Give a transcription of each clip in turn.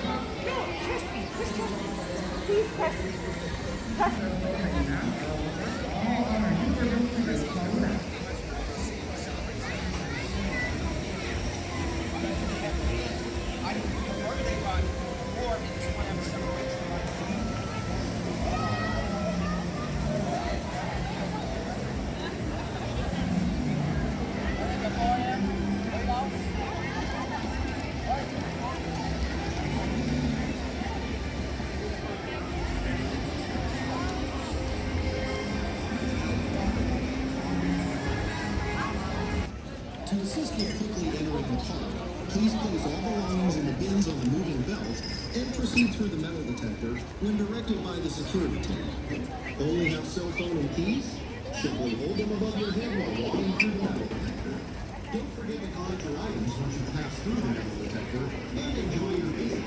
Trust me. Just trust me. Please trust me. Trust me. To assist with quickly entering the park, please place all belongings in the bins on the moving belt and proceed through the metal detector when directed by the security team. Only have cell phone and keys? Simply hold them above your head while walking through the metal detector. Don't forget to collect your items once you pass through the metal detector and enjoy your visit.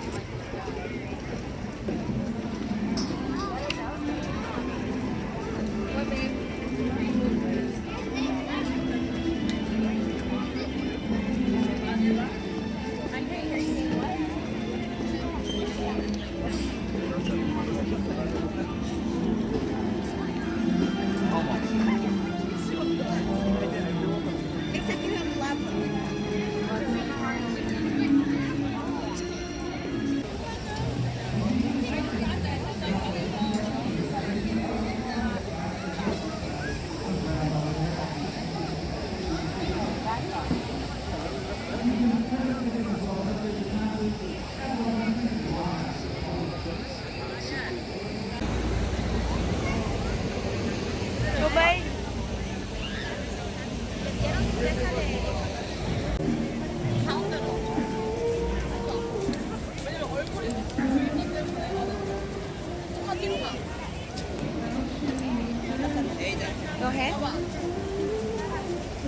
Go ahead.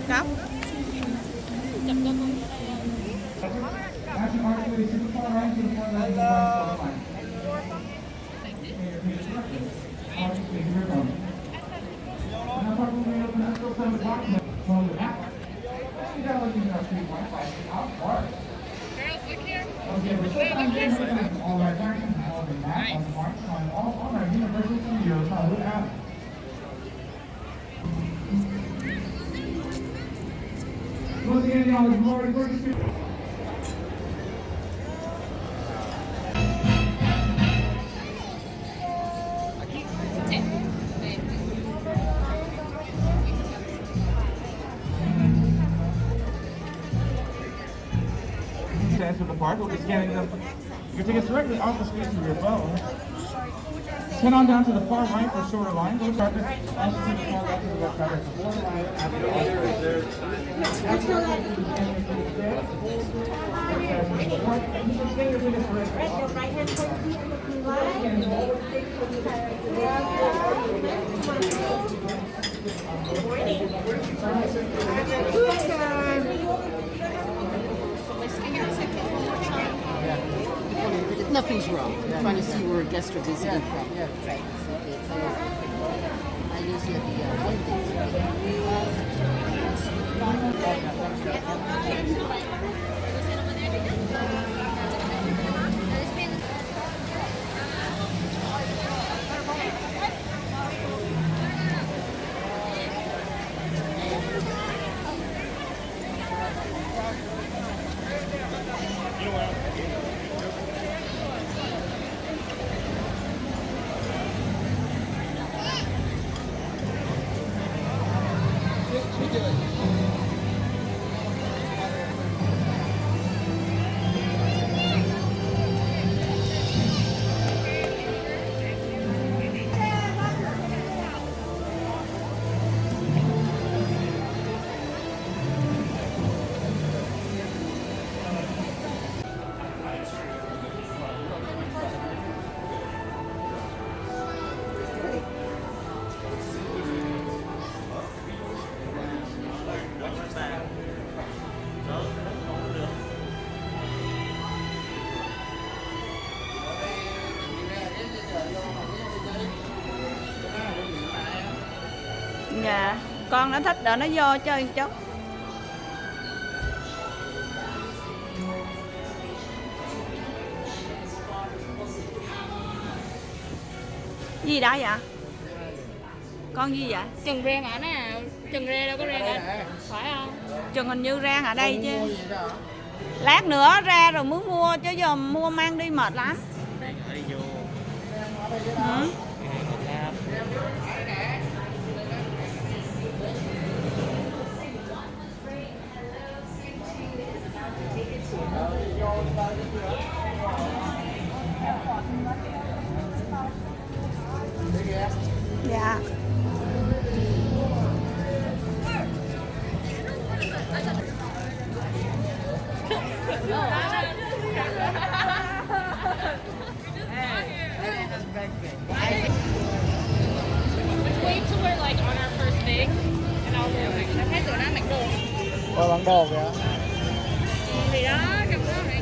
Cóc. Once again, y'all, it's Lord, we're to enter the park, we'll be scanning them. Your tickets directly off the screen through your phone. Head on down to the far right for shorter lines. Those are also to the far left of the left side. It's 4 lines after the other. Nothing's wrong. I'm trying to see where guests are visiting from. Yeah, right. I usually the Dạ, con nó thích đợi nó vô chơi một chút. Gì đó vậy? Con gì vậy? Trần rang ở nè, trần rê đâu có rang ở, phải không? Trần hình như rang ở đây chứ. Lát nữa ra rồi muốn mua chứ giờ mua mang đi mệt lắm. Ừ. Dạ. Wait till we're like on our first thing and I'll wear. Em thấy tụi nó mặc đồ. Bản đồ kìa. Thì đó, trong đó này.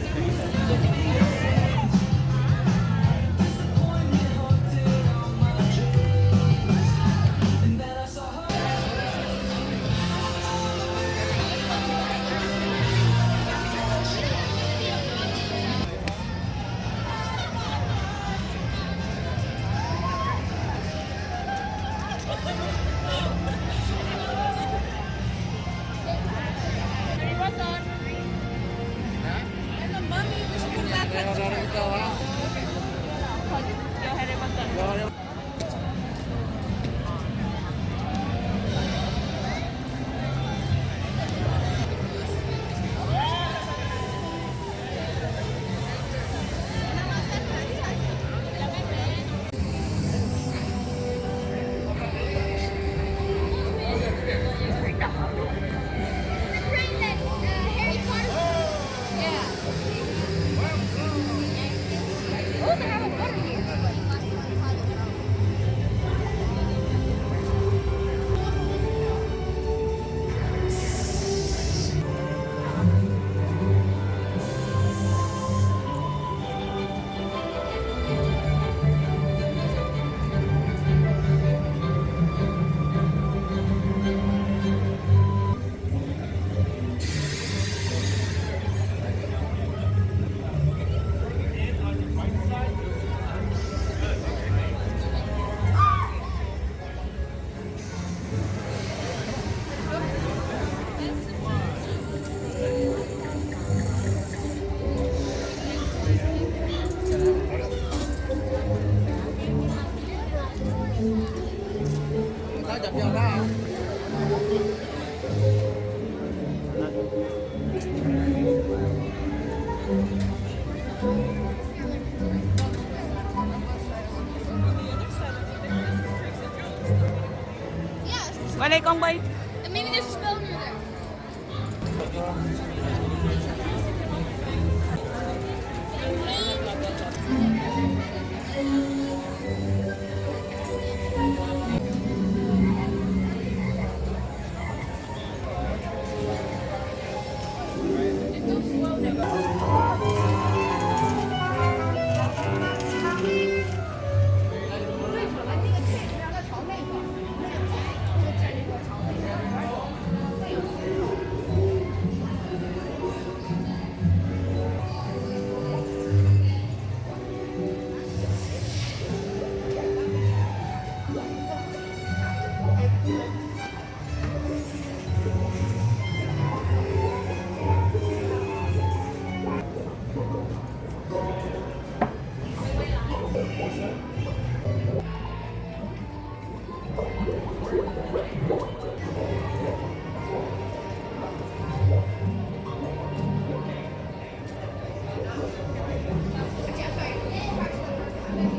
Qua đây con Bi. And maybe there's a spell near there.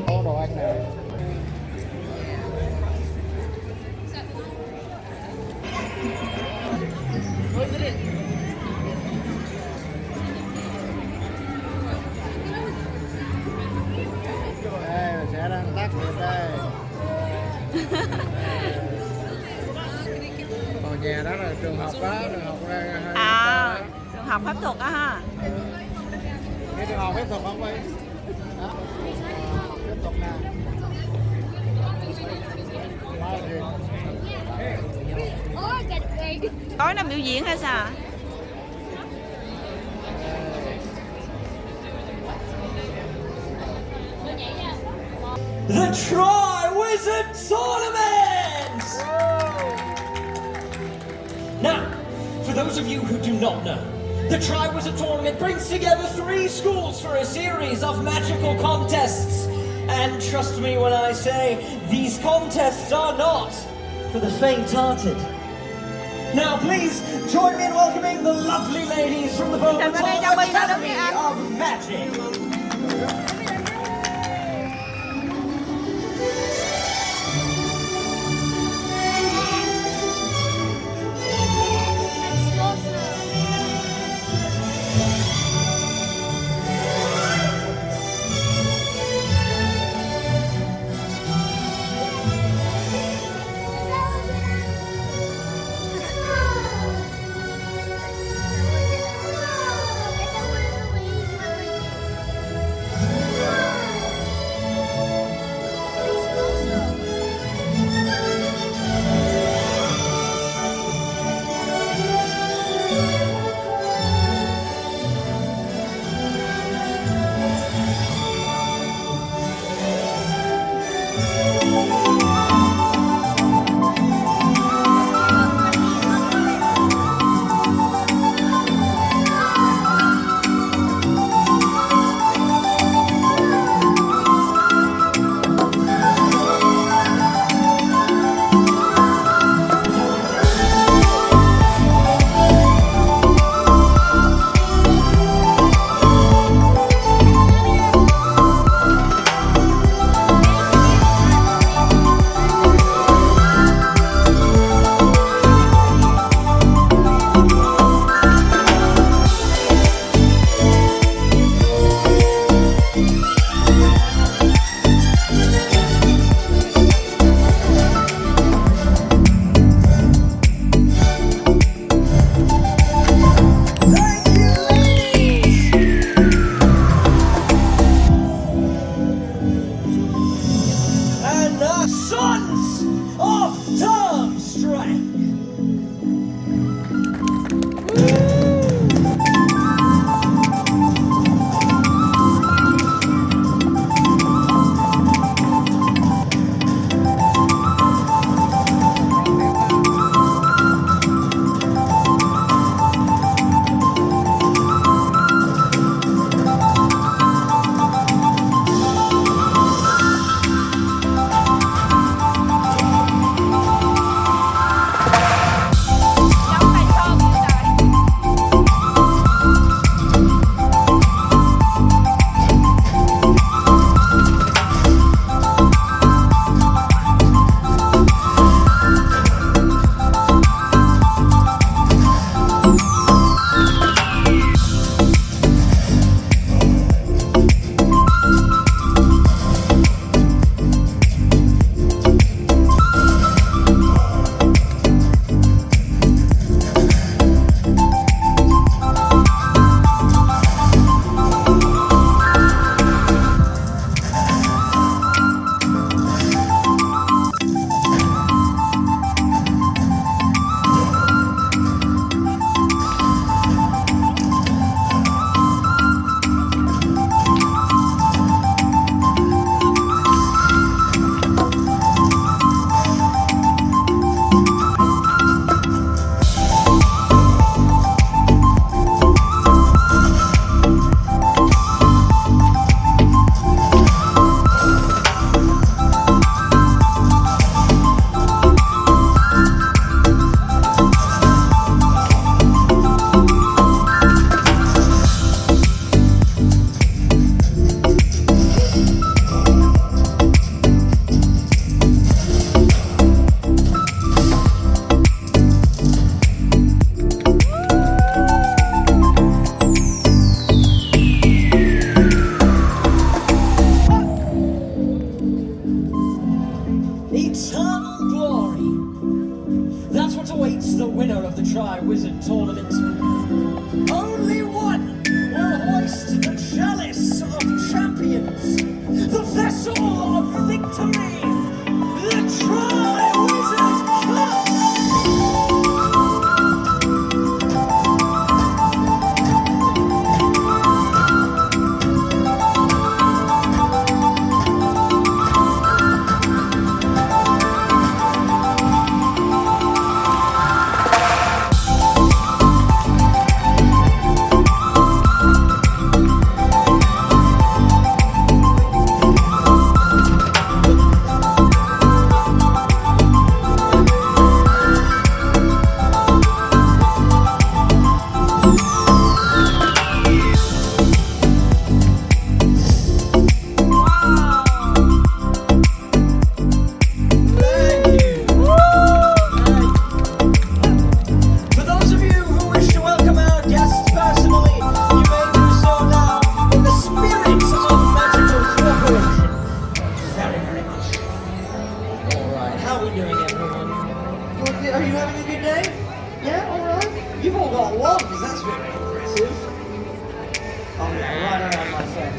Có đồ ăn này. Đây, mình sẽ đang tác nghiệp đây. Còn nhà đó là trường học đó, trường học đây. À, trường học pháp thuật á ha. Cái trường học phép thuật không quay? Đó. Phép thuật nè. Tối năm biểu diễn hay sao? The try is a tournament! Now, for those of you who do not know, the Try Was a Tournament brings together 3 schools for a series of magical contests. And trust me when I say, these contests are not for the faint-hearted. Now please, join me in welcoming the lovely ladies from the Beaumont Academy of Magic.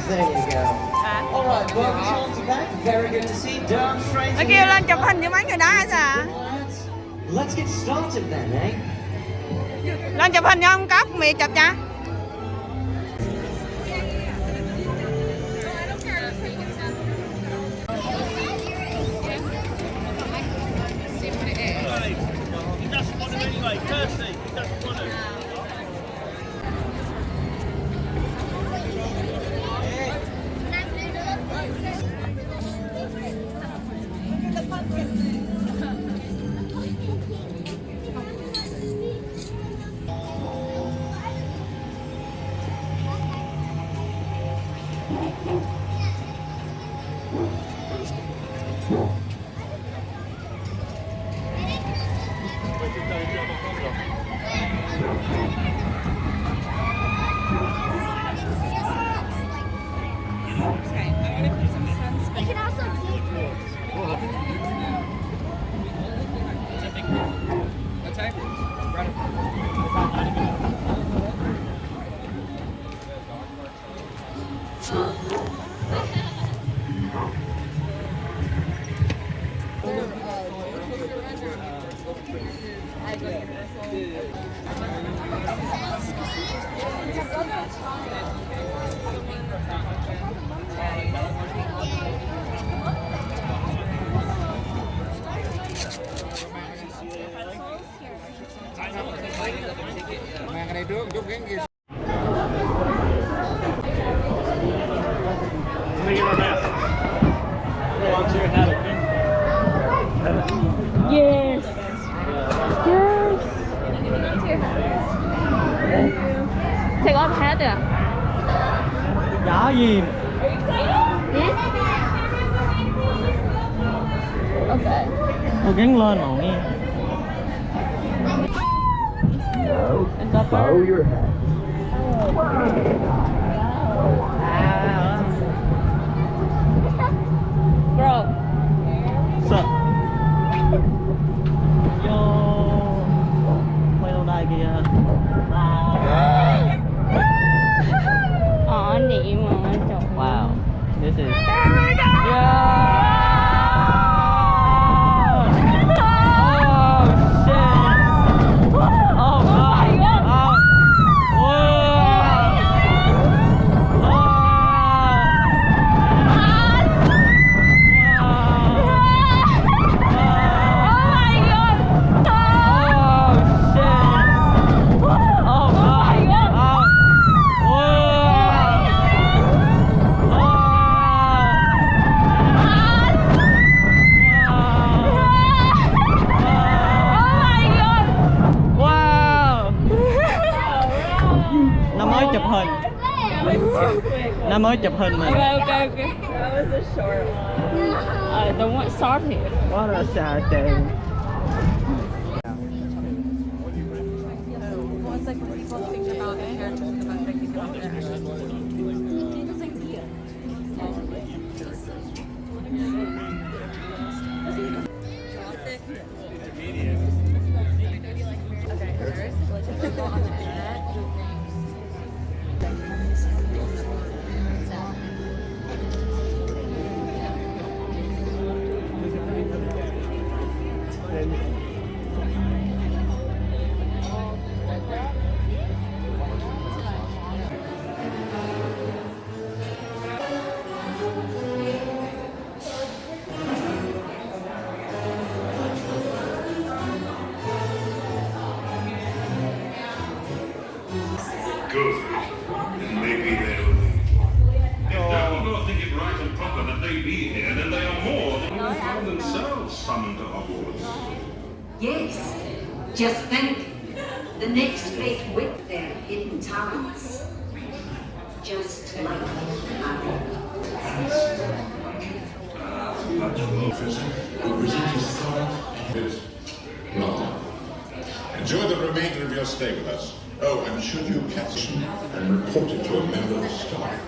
There you go. All right, welcome on to back. Very good to see. Down straight. Nó kêu lên chụp hình với mấy người đó hay sao? Let's get started then, eh? Lên chụp hình cho ông Cóc, mẹ chụp cho. Mang cái này trước chút cái kia. Yes. Yes. Take off hat à? Giả gì? Okay. Tôi gắn lên rồi nghe. Bow your head. Bro. Sợ. Yo. Quay lâu đài kìa. Niệm mà trời. Wow. This is. Nó mới chụp hình mình. Okay. That was a short one. The one short here. What a sad day. What's like when people think about the characters about they think about their actions? Okay, first, let's just go on the internet. Good. Maybe they'll leave. If thou do not think it right and proper that they be here, then they are more than you found themselves summoned to Hogwarts. Yes, just think, the next big with their hidden talents. Just like Harry. Much more physical. Present your style. Well, enjoy the remainder of your stay with us. Oh, and should you catch him and report it to a member of the staff.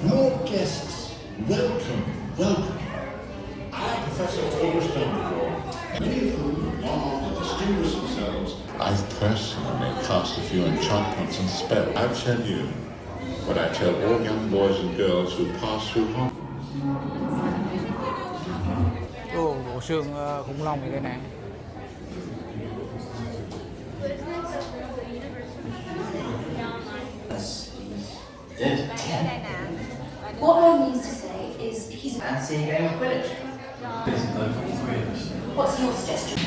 More guests. Welcome, welcome. I am Professor August Dumbledore, many of whom have gone on to distinguish themselves. I've curse and I may cast a few enchantments and spells. I'll tell you what I tell all young boys and girls who pass through home. Bộ xương khủng long này đây nè. What I mean to say is he's Fancy a game of Quidditch? What's your suggestion?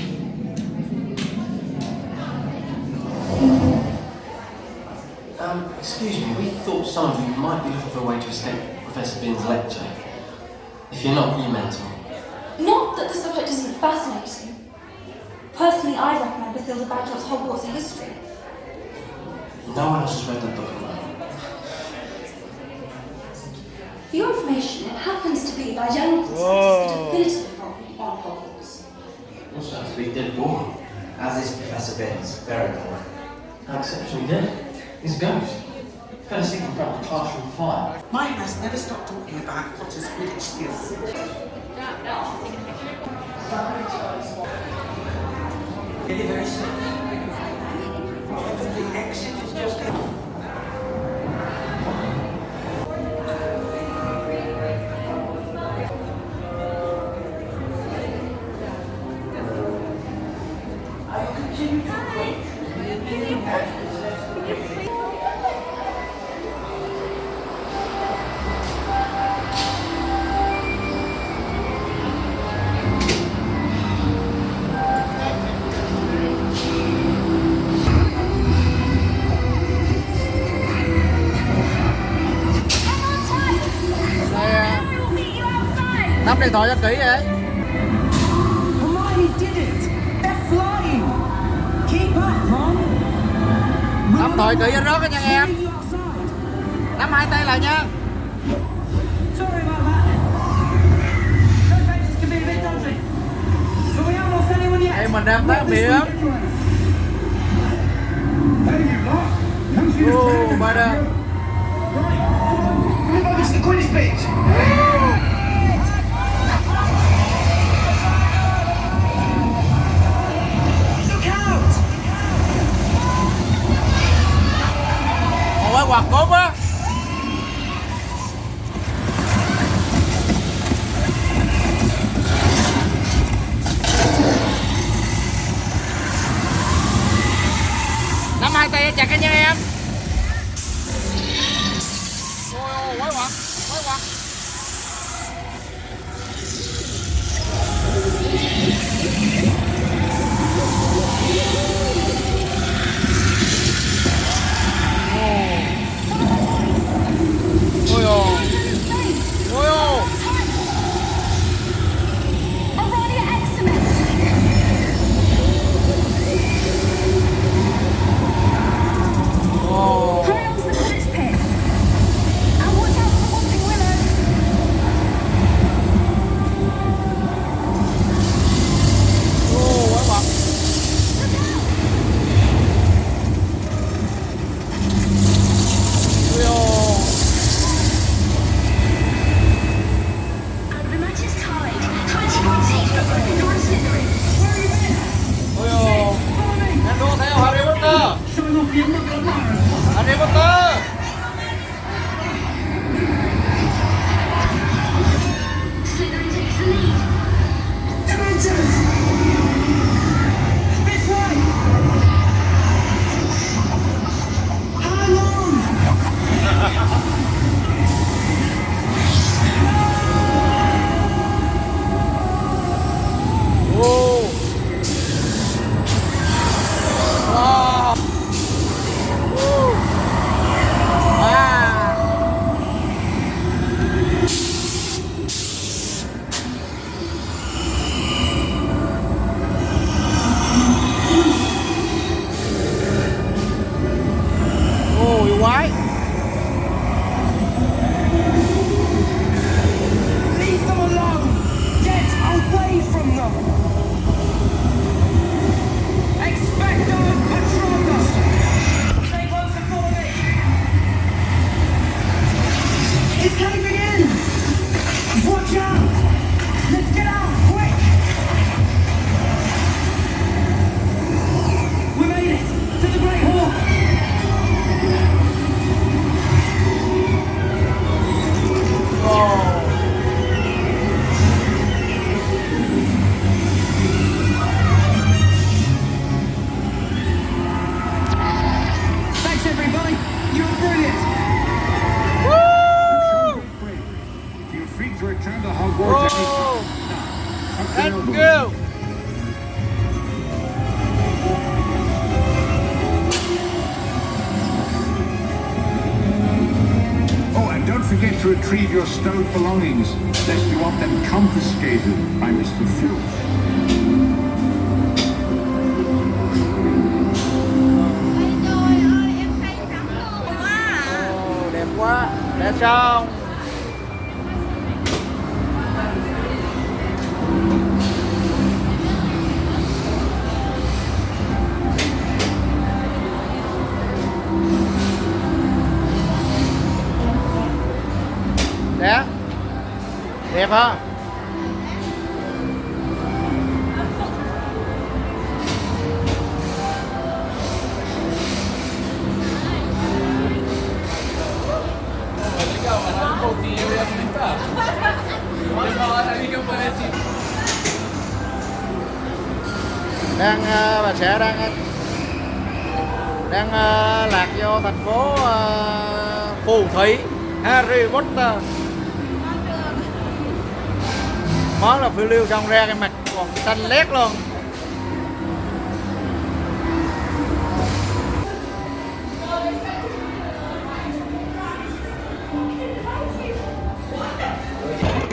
Excuse me, we thought some of you might be looking for a way to escape Professor Bin's lecture. If you're not, you mental. Not that the subject isn't fascinating. Personally, I recommend Bathilda Bagshot's Hogwarts history. No one else has read that book alone. For your information, it happens to be by general consensus the definitive book on Hogwarts. Well, sounds to be dead boring. As is Professor Bin's, very boring. How exceptionally dead. He's a ghost. Fell asleep in front of the classroom fire. Mine has never stopped talking about Potter's Quidditch skills. Really very safe. The exit is just I will continue to wait. Nắm điện thoại cho kỹ vậy. Hermione did it! They're flying! Keep up, Ron! Nắm thoại kỹ cho rớt đó nha em. Nắm hai tay lại nha. Sorry about that. Those pages can be a bit dodgy. But we haven't lost anyone yet. Đây mình đang tác điểm. Ba đâu? It's the Quidditch pitch! Ôi quạt cốp á. Nắm hai tay chặt cái nha em. Ôi quái quạt, quái quạt. to retrieve your stolen belongings, lest you want them confiscated by Mr. Filch. Đẹp quá, đẹp không? Đẹp. Đẹp không? Bà sẽ đang lạc vô thành phố phù thủy Harry Potter. Món là phiêu lưu xong ra cái mặt còn xanh lét luôn.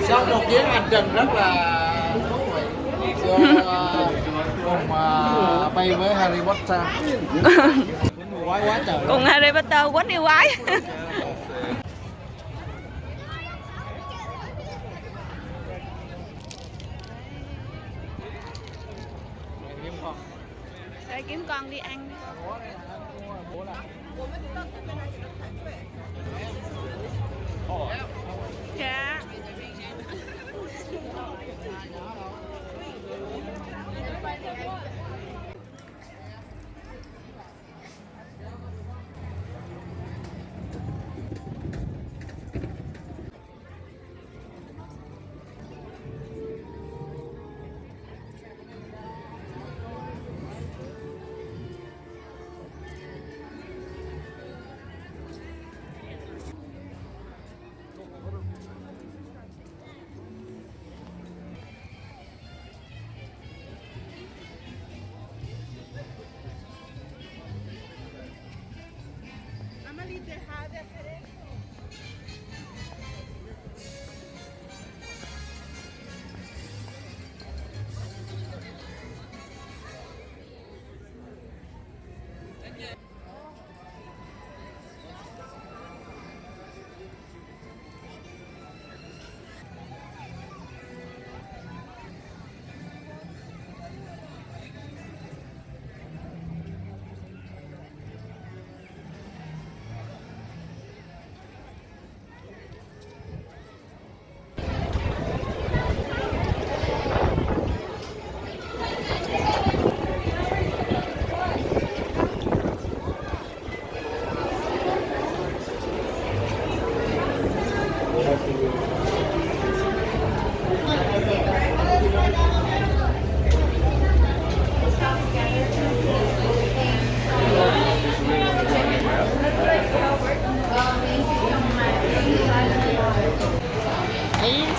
Sau một chuyến hành trình rất là thú vị cùng bay với Harry Potter. Quá trời. Cùng Harry Potter quánh yêu quái. Sẽ kiếm con đi ăn. Dạ.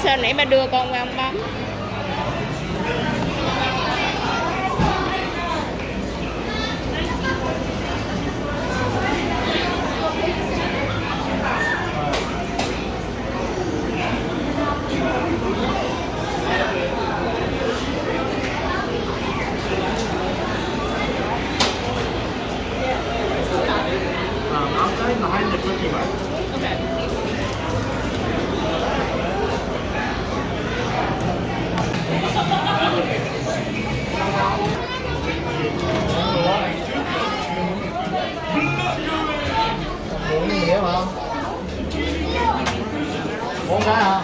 Sao nãy bà đưa con qua ông bấm? Bốn cái hả?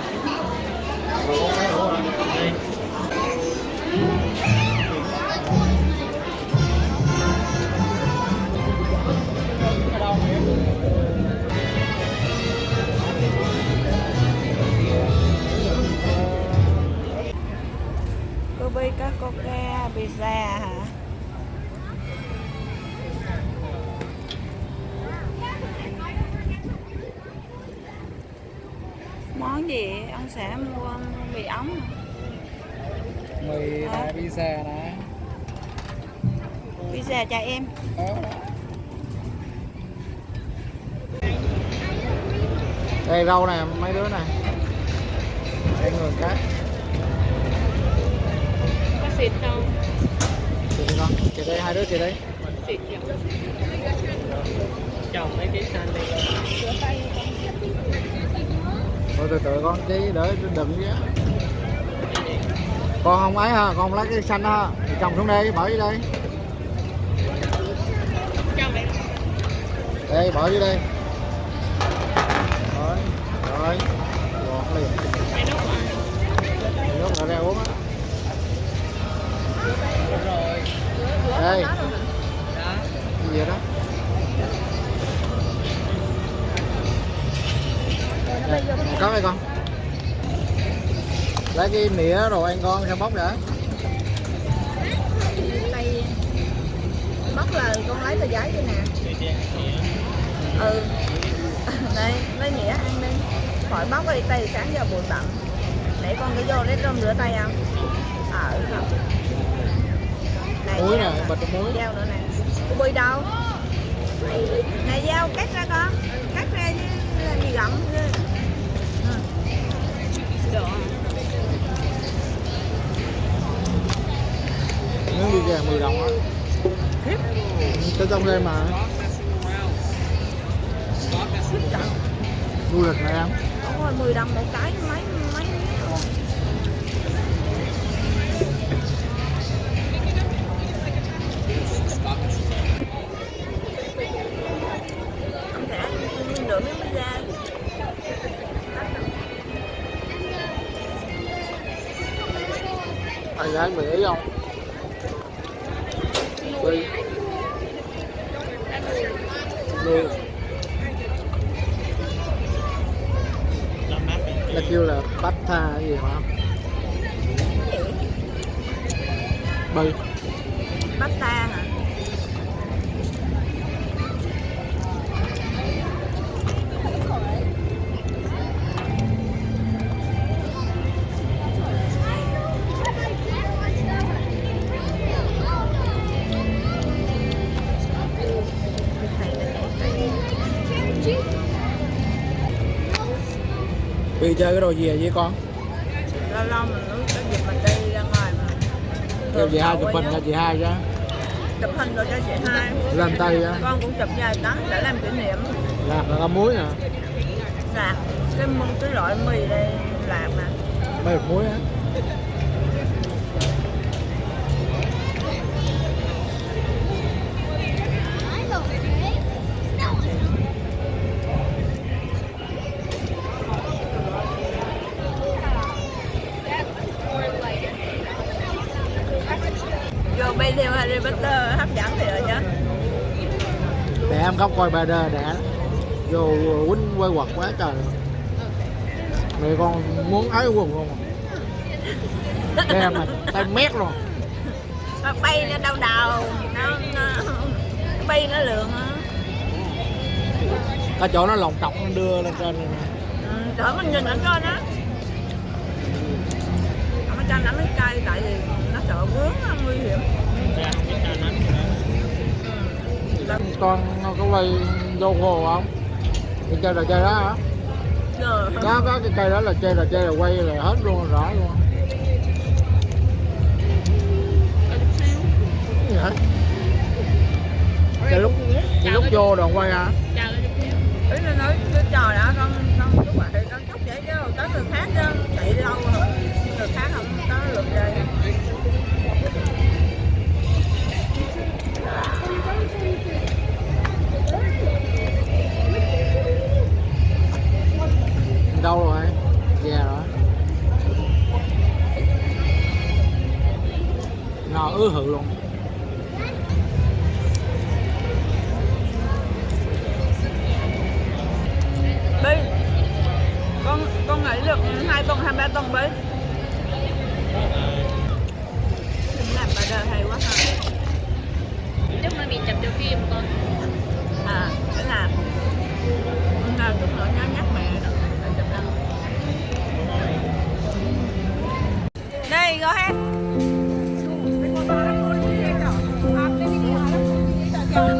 Kobe cá coca pizza hả? Món gì ông sẽ mua mì ống? Mì pizza nè. Pizza cho em. Đây rau này mấy đứa này. Đây người cái. Có xịt không? Chị đi con, chị đây, hai đứa chị đây. Xịt nhỉ? Chồng mấy cái xanh đây lên. Thôi từ từ con tí đỡ đừng chứ. Con không ấy ha, con không lấy cái xanh ha. Thì trồng xuống đây, bỏ dưới đây. Đây, bỏ dưới đây. Rồi, rồi. Gọt liền. Nước rồi ra uống á. Đây. Cái gì đó? Đây, có đây con. Lấy cái nĩa rồi ăn con sao bóc đã. Đây bóc là con lấy tờ giấy đây nè. Ừ. Đây, lấy nĩa ăn đi. Khỏi bóc đi, tay sáng giờ bụi bặm. Để con cái vô để rơm rửa tay không? Không. Này, muối nè, bịch muối. Dao nữa nè. Cô bơi đâu? Này dao cắt ra con. Cắt ra chứ làm gì gặm. Muốn đi về 10 đồng á. Tới trong đây mà. Du lịch này em. Đúng rồi, 10 đồng một cái mấy luôn. Không thể nửa miếng pizza. Ai gái Mỹ không? Đi. Đi. Nó kêu là bát tha gì hả? Bơi. Bát ta hả? Đi chơi cái đồ gì vậy con? Lâu lâu mình nói cái dịp mình đi ra ngoài mà. Kêu chị hai chụp hình cho chị hai chứ. Chụp hình rồi cho chị hai. Làm tay á. Con cũng chụp vài tấm để làm kỷ niệm. Lạc là muối nè. Lạc cái loại mì đây lạc nè. Mì muối á. Vô bay theo Harry Potter hấp dẫn thì rồi chứ. Để em không coi bà đờ đã. Vô quýnh quay quật quá trời. Mẹ con muốn ái quần luôn. Em này tay mét luôn. Nó bay nó đau đầu, nó bay nó lượn á. Cái chỗ nó lồng tọc nó đưa lên trên này nè. Trời mình nhìn ở trên á. Ở trên nó mới cay tại vì nó sợ vướng nó nguy hiểm. Con nó có quay vô hồ không? Đi chơi là chơi đó hả? Có cái cây đó là chơi là quay là hết luôn, rõ luôn. Gì hả? Cái lúc vô đoàn quay hả? Ý nó nói cái trò đã con chúc bạn thì con chúc vậy chứ tới người khác chứ chạy lâu rồi người khác không có lượt dây. Đâu rồi? Về rồi. Nó ứ hự luôn. Bi, con nghỉ được 2 tuần 2-3 tuần Bi. Mình làm bà đời hay quá ha. Chúc nó bị chụp cho phim con. Để làm. Nào chút nữa nhớ nhắc mẹ nữa. Đây, go ahead. Hãy subscribe cho kênh Ghiền Mì Gõ để không bỏ lỡ những video hấp dẫn.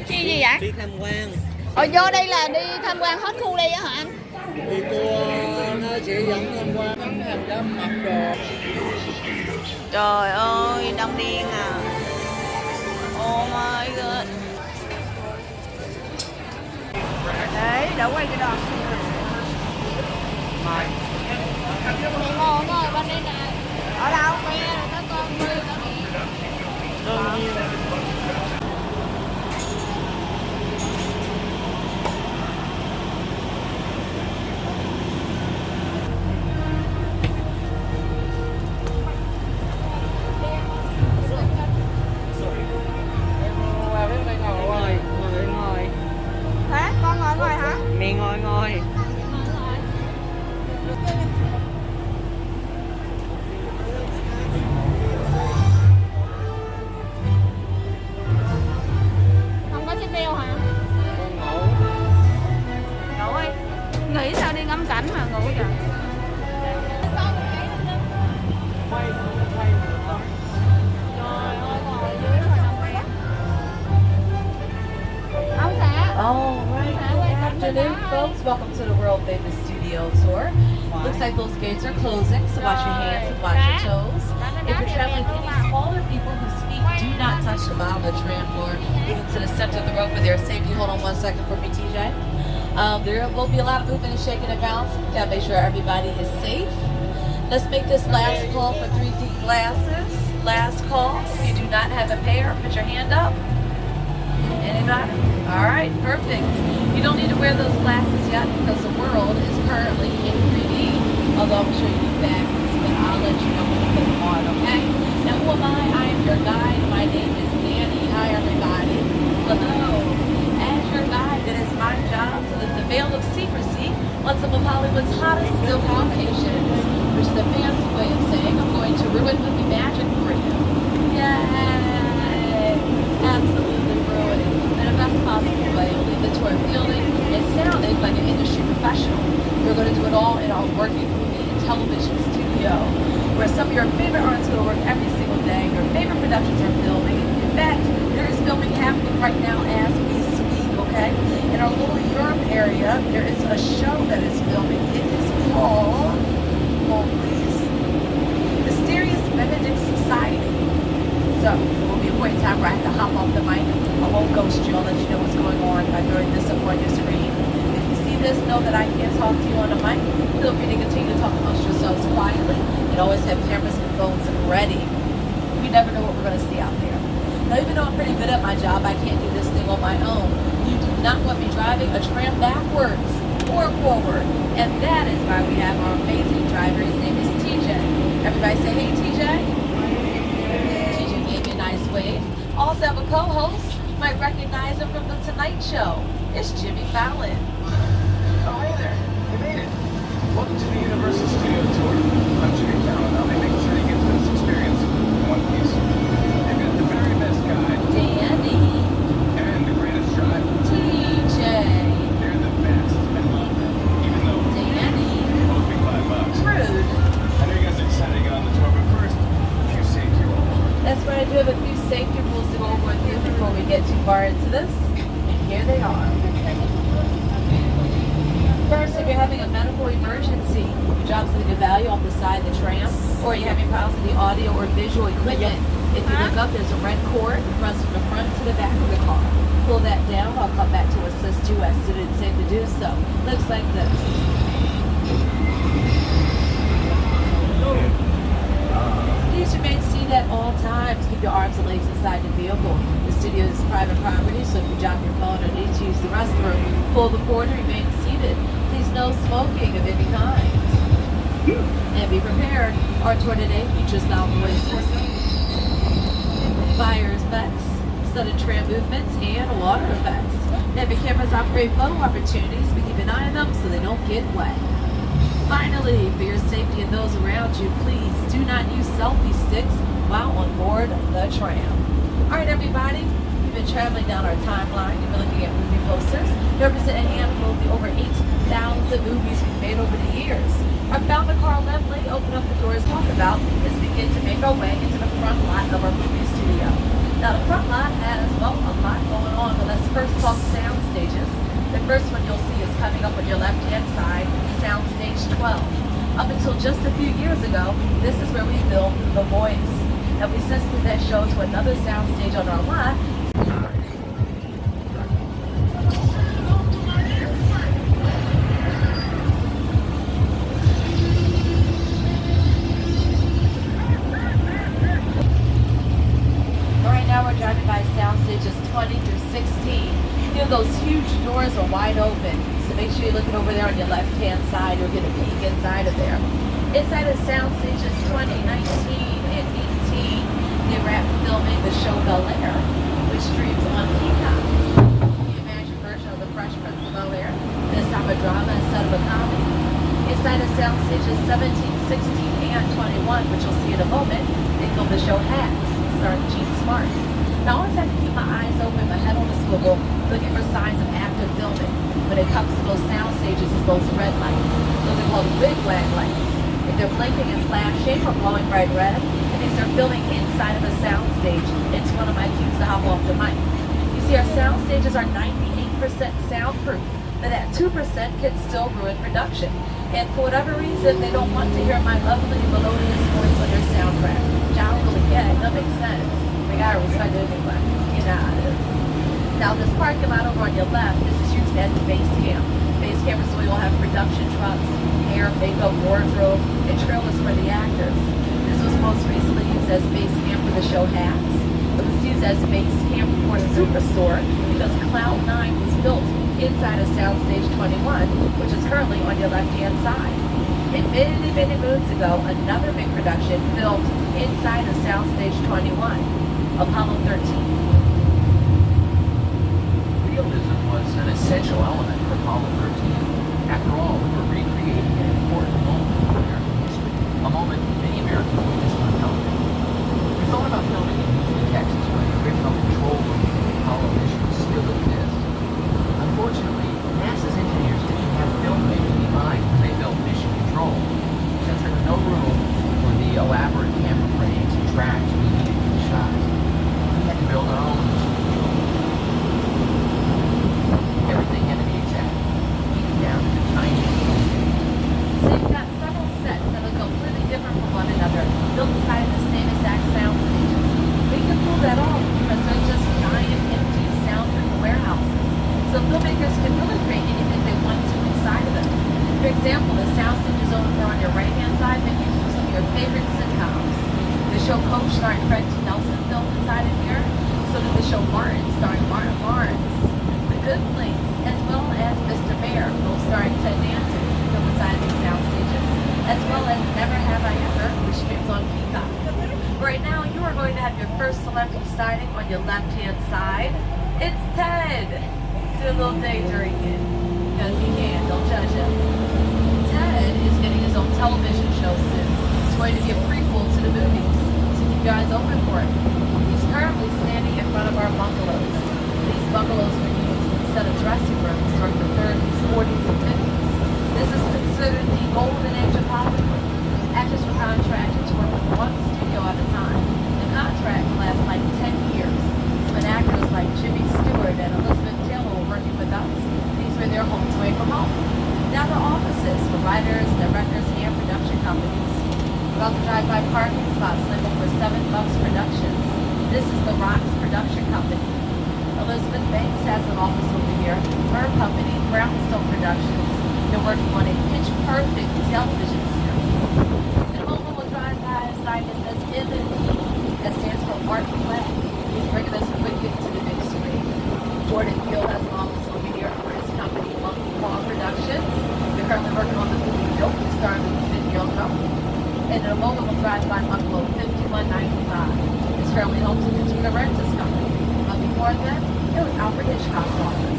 Chi gì vậy? Đi tham quan. Vô đây là đi tham quan hết khu đây á hả anh? Đi tour nó chỉ dẫn tham quan thành ra mập đồ. Trời ơi, đông điên à. Oh my god. Đấy, đỡ quay cái đòn. Mày ngồi bên đây nè. Ở đâu? Quay ra rồi các con quay ra đi. Đương nhiên. Hả? Con ngồi hả? Mẹ ngồi. Không có chiếc đeo hả? Ngủ đi. Nghĩ sao đi ngắm cảnh mà ngủ vậy? All right, good afternoon, folks. Welcome to the world famous studio tour. Looks like those gates are closing, so watch your hands and watch your toes. If you're traveling with any smaller people whose feet do not touch the bottom of the tram floor, moving to the center of the road for their safety. Hold on 1 second for me, TJ. There will be a lot of moving and shaking and bouncing. Gotta make sure everybody is safe. Let's make this last call for 3D glasses. Last call. If you do not have a pair, put your hand up. Anybody? All right, perfect. You don't need to wear those glasses yet because the world is currently in 3D. Although I'm sure you do backwards, but I'll let you know when to put them on, okay? Now, who am I? I am your guide. My name is Danny. Hi, everybody. Hello. As your guide, it is my job to lift the veil of secrecy on some of Hollywood's hottest filming locations, which is a fancy way of saying I'm going to ruin movie magic for you. Yay! Absolutely ruining. In the best possible way, you'll leave the tour feeling and sounding like an industry professional. We're going to do it all in our working movie and television studio, where some of your favorite artists go to work every single day. Your favorite productions are filming. In fact, there is filming happening right now as we speak, okay? In our little Europe area, there is a show that is filming. It is called, hold please, Mysterious Benedict Society. So, there will be a point in time where I have to hop off the mic. I won't ghost you. I'll let you know what's going on by throwing this up on your screen. If you see this, know that I can't talk to you on the mic. Feel free to continue to talk amongst yourselves quietly and always have cameras and phones ready. We never know what we're going to see out there. Now, even though I'm pretty good at my job, I can't do this thing on my own. You do not want me driving a tram backwards or forward. And that is why we have our amazing driver. His name is TJ. Everybody say, hey, TJ. TJ gave me a nice wave. Also have a co-host. You might recognize him from The Tonight Show. It's Jimmy Fallon. Oh, hey there. You made it. Welcome to the Universal Studio Tour. I'm Jimmy Fallon. I'll be making sure you get to this experience in one piece. They've got the very best guide. Danny. And the greatest driver. TJ. They're the best. I love them. Even though Danny. they both be $5. Rude. I know you guys are excited to get on the tour, but first, a few safety rules. That's right, I do have a few safety rules to go over with you before we get too far into this. And here they are. First, if you're having a medical emergency, you drop something of value off the side of the tram, or you're having problems with the audio or visual equipment, if you look up, there's a red cord that runs from the front to the back of the car. Pull that down, I'll come back to assist you as soon as it's safe to do so. Looks like this. Please remain seated at all times. Keep your arms and legs inside the vehicle. The studio is private property, so if you drop your phone or need to use the restroom, pull the cord and remain seated. Please no smoking of any kind. And be prepared. Our tour today features loud voices, fire effects, sudden tram movements, and water effects. Now, if your cameras operate photo opportunities, we keep an eye on them so they don't get wet. Finally, for your safety and those around you, please do not use selfie sticks while on board the tram. All right, everybody, you've been traveling down our timeline. You've been looking at movie posters. They represent a handful of the over 8,000 movies we've made over the years. Our founder, Carl Lemley, opened up the doors to talk about as we begin to make our way into the front lot of our movie studio. Now, the front lot has, well, a lot going on, but let's first talk sound stages. The first one you'll see is coming up on your left-hand side, Sound Stage 12. Up until just a few years ago, this is where we filmed The Voice. Now, we since moved that show to another sound stage on our lot. Right now, we're driving by sound stages 20 through 16. You know, those huge doors are wide open, so make sure you're looking over there on your left-hand side. You'll get a peek inside of there. Inside of sound stages 20, 19, and 18, they wrapped filming the show Bel Air, which streams on Peacock. The imagined version of The Fresh Prince of Bel Air, this time a drama instead of a comedy. Inside of sound stages 17, 16, and 21, which you'll see in a moment, they filmed the show Hacks, starring Gene Smart. Now, I always have to keep my eyes open, my head on a swivel, looking for signs of active filming. When it comes to those sound stages, it's those red lights. Those are called wigwag lights. If they're blinking and flashing or glowing bright red, it means they're filming inside of a sound stage. It's one of my cues to hop off the mic. You see, our sound stages are 98% soundproof, but that 2% can still ruin production. And for whatever reason, they don't want to hear my lovely melodious voice on your soundtrack, which I don't really get. That makes sense. We gotta respect it anyway. You know how it is. Now, this parking lot over on your left, this is used as the base camp. Base camp is where you'll have production trucks, hair, makeup, wardrobe, and trailers for the actors. This was most recently used as base camp for the show Hacks. It was used as base camp for Superstore because Cloud 9 was built inside of Soundstage 21, which is currently on your left-hand side. And many moons ago, another big production filmed inside of Soundstage 21, Apollo 13. Realism was an essential element for Apollo 13. After all, we were recreating an important moment in American history, a moment many Americans witnessed on television. We thought about filming in Houston, Texas, where the original control room for the Apollo mission still exists. Unfortunately, NASA's engineers didn't have filmmaking in mind when they built Mission Control, since there was no room for the elaborate camera frames and tracks we needed for the shots. We had to build our own mission control. Everything had to be exact, even down to the tiniest detail. So you've got several sets that are completely different from one another, built inside of the same exact sound stages. We can prove that all because they're just giant, empty, soundproof warehouses. So filmmakers can really create anything they want to inside of them. For example, the sound stages over on your right-hand side have been used for some of your favorite sitcoms. The show Coach starring Fred T. Nelson filmed inside of here. So did the show Martin starring Martin Lawrence. The Good Place, as well as Mr. Bear, both starring Ted Danson, filmed inside of these sound stages, as well as Never Have I Ever, which streams on Peacock. Right now, you are going to have your first celebrity sighting on your left-hand side. It's Ted. Do a little daydreaming, because he can, don't judge him. Ted is getting his own television show soon. It's going to be a prequel to the movies, so keep your eyes open for it. He's currently standing in front of our bungalows. These bungalows were used instead of dressing rooms during the 30s, 40s, and 50s. This is considered the golden age of Hollywood. Actors were contracted to work with one studio at a time. The contract lasts like 10 years. When actors like Jimmy Stewart and Elizabeth Taylor were working with us, these were their homes away from home. Now the offices for writers, directors, and production companies. We're about to drive by parking spots labeled for $7 Productions. This is the Rocks production company. Elizabeth Banks has an office over here. Her company, Brownstone Productions, they're working on a pitch-perfect television series. In a moment, we'll drive by a sign that says M&P. That stands for Art Play. He's bringing us quickly to the big screen. Jordan Peele has an office over here for his company, Monkey Paw Productions. They're currently working on the movie Nope, starring Lupita Nyong'o. And in a moment, we'll drive by Bungalow 5195. It's currently home to the Gina Rentis Company. But before that, it was Alfred Hitchcock's office.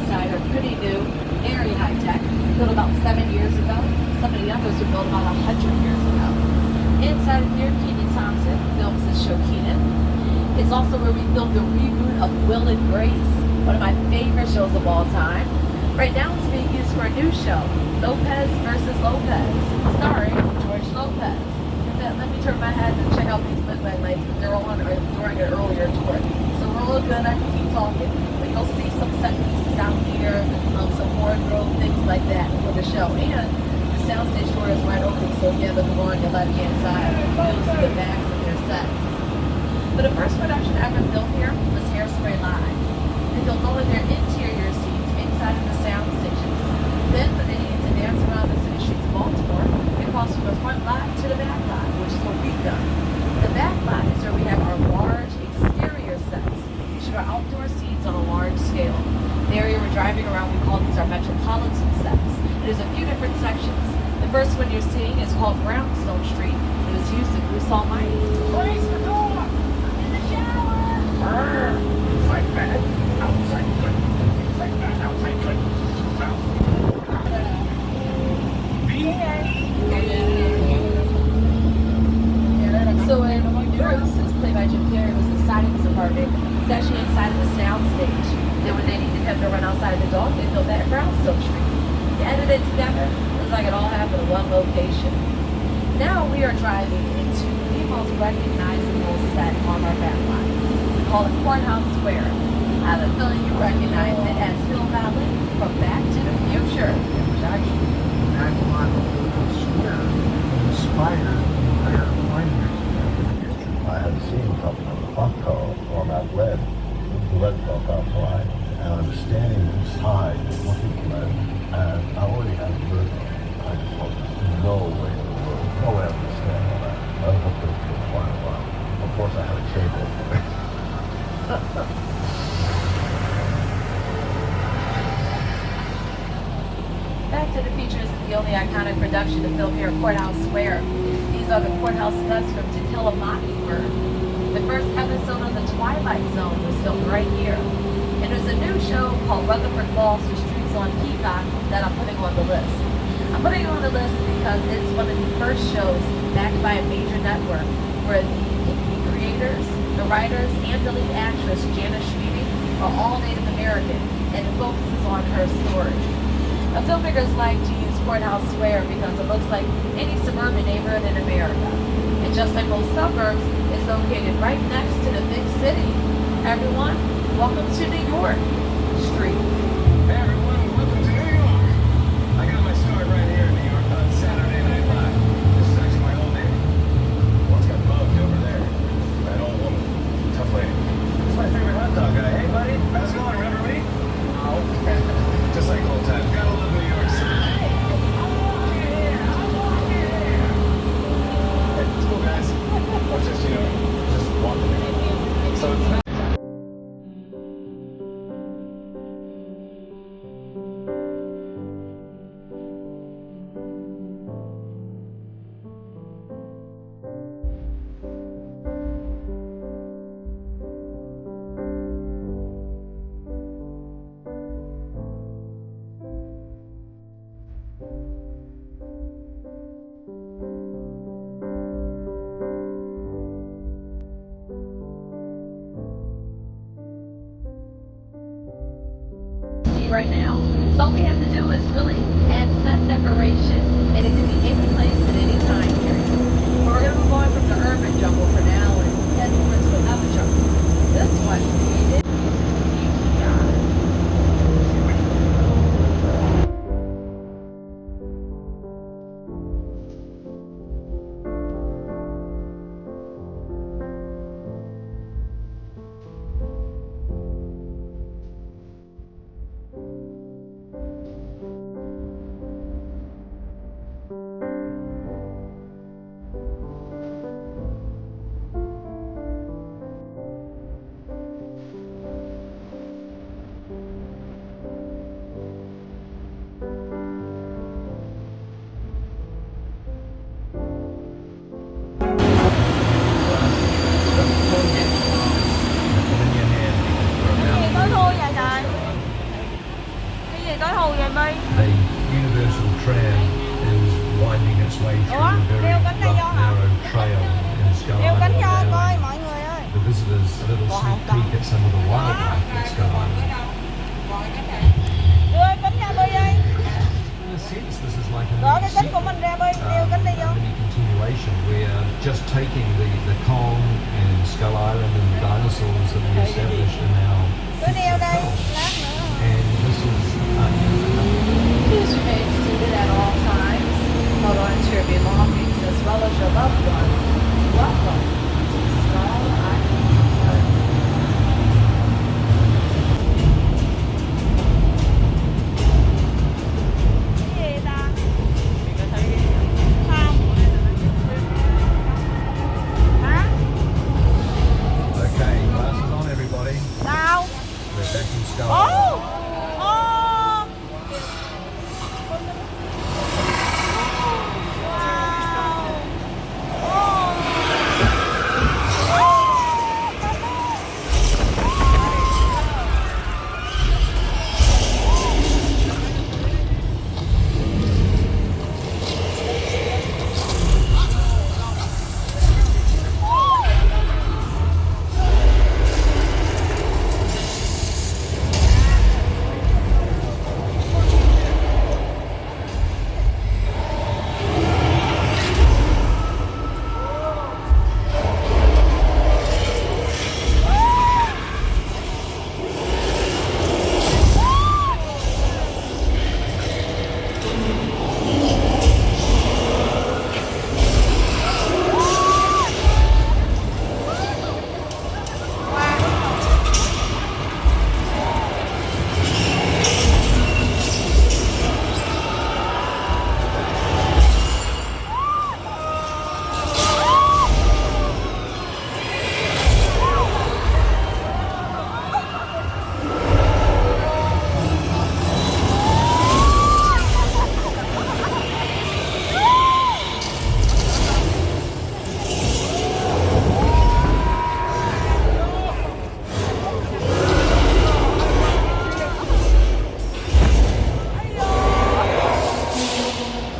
inside are pretty new, very high tech, built about 7 years ago. Some of the others were built about 100 years ago. Inside of here, Kenan Thompson films his show Kenan. It's also where we filmed the reboot of Will and Grace, one of my favorite shows of all time. Right now it's being used for a new show, Lopez versus Lopez, starring George Lopez. In fact, let me turn my head and check out these midnight lights, but they're on during an earlier tour. So we're all good, I can keep talking. But you'll see some set pieces out here, some wardrobe, things like that for the show. And the soundstage door is right open, so if you have a door on your left-hand side, you'll see the backs of their sets. But the first production I ever filmed here was Hairspray Live. They filmed all of their interior scenes inside of the sound stations. Then, when they needed to dance around the city streets of Baltimore, they crossed from the front lot to the back lot, which is what we've done. The back lot is where we have our large exterior sets. We shoot our outdoor scenes on a large scale. The area we're driving around, we call these our metropolitan sets. There's a few different sections. The first one you're seeing is called Brownstone Street. It was used in Bruce Almighty. Raise the door! I'm in the shower! Like that, outside good. Like that, outside good. So when Bruce, who's played by Jim Carrey, was inside of his apartment, he's actually inside of the sound stage. Then when they needed him to run outside of the dog, they filmed that at Brownstone Street. They edited it together. It was like it all happened in one location. Now we are driving into the most recognizable set on our back line. We call it Courthouse Square. I have a feeling you recognize it as Hill Valley from Back to the Future. It was actually back on Courthouse Square, inspired by our pioneers. I had seen something on the front car on that red truck outside, and I was standing inside looking for it, and I already had a bird. I just thought, there's no way in the world, no way I could stand on that. I was up there for quite a while. Of course, I had a cable. Back to the Future is the only iconic production to film here at Courthouse Square. These are the courthouse stunts from To Kill a Mockingbird. The first episode of The Twilight Zone was filmed right here. And there's a new show called Rutherford Falls, which streams on Peacock, that I'm putting on the list. I'm putting it on the list because it's one of the first shows backed by a major network where the creators, the writers, and the lead actress, Janice Schmiede, are all Native American, and it focuses on her story. Now, filmmakers like to use Courthouse Square because it looks like any suburban neighborhood in America. And just like most suburbs, it's located right next to the big city. Everyone, welcome to New York Street. Hey everyone, welcome to New York. I got my start right here in New York on Saturday Night Live. This is actually my old name. Once got bugged over there. That old woman. Tough lady. It's my favorite hot dog guy. Hey buddy, how's it going? Remember me? Oh. Just like old times. Gotta love New York City. Hey, it's cool guys. I was just, just walking. So it's not right now. So all we have to do is really add set decoration, and it can be any place at any time period. But we're going to move on from the urban jungle for now and head over to another jungle. This one we did. gì tối hù vậy Bi? The universal tram is winding its way through a very rough, narrow trail in Sky Đeo cánh cho Island, coi allowing mọi người ơi. the visitors a little sneak peek at some of the wildlife at Sky Island. Đưa cánh ra Bi ơi. In a sense, this is like Gõ a cái cánh của mình ra Bi, đeo cánh đi vô. mini continuation. We're just taking the Kong and Skull Island and the dinosaurs that we established in our Cứ đeo đây, film. lát nữa. And this is Please remain seated at all times. Hold on to your belongings as well as your loved ones. Welcome to Skull Island. Cái gì ta? Không. Hả? okay. Glasses on, everybody. Sao? We're back in Skull Ồ! Island. Ồ!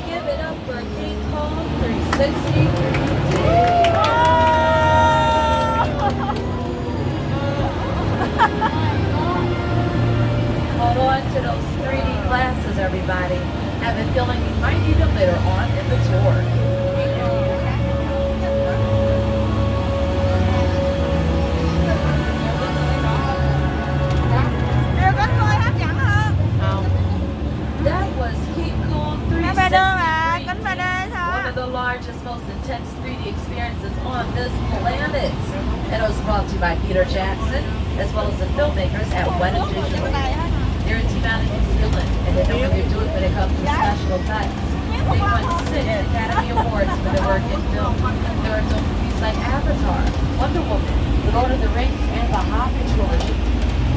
Give it up for King Kong 360. Hold on to those 3D glasses, everybody. Have a feeling you might need them later on in the tour. Đeo cánh coi hấp dẫn hơn. That was King Kong Cánh 3D 360. mà, cánh 3D sao One á? of the largest, most intense 3D experiences on this planet. And it was brought to you by Peter Jackson, as well as the filmmakers at Wedding Digital. They're in team out in New Zealand, and they know what they're doing when it comes to special effects. They won 6 Academy Awards for their work in film. There are film movies like Avatar, Wonder Woman, The Lord of the Rings, and the Hobbit trilogy.